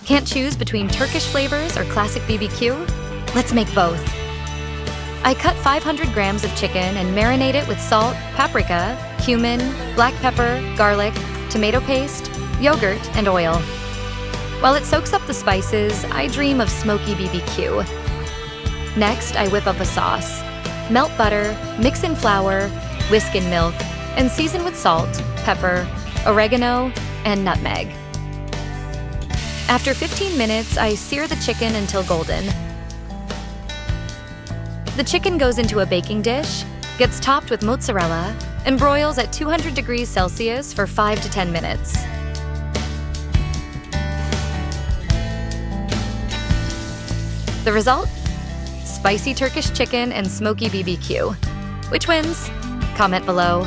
Can't choose between Turkish flavors or classic BBQ? Let's make both. I cut 500 grams of chicken and marinate it with salt, paprika, cumin, black pepper, garlic, tomato paste, yogurt, and oil. While it soaks up the spices, I dream of smoky BBQ. Next, I whip up a sauce. Melt butter, mix in flour, whisk in milk, and season with salt, pepper, oregano, and nutmeg. After 15 minutes, I sear the chicken until golden. The chicken goes into a baking dish, gets topped with mozzarella, and broils at 200 degrees Celsius for 5 to 10 minutes. The result? Spicy Turkish chicken and smoky BBQ. Which wins? Comment below.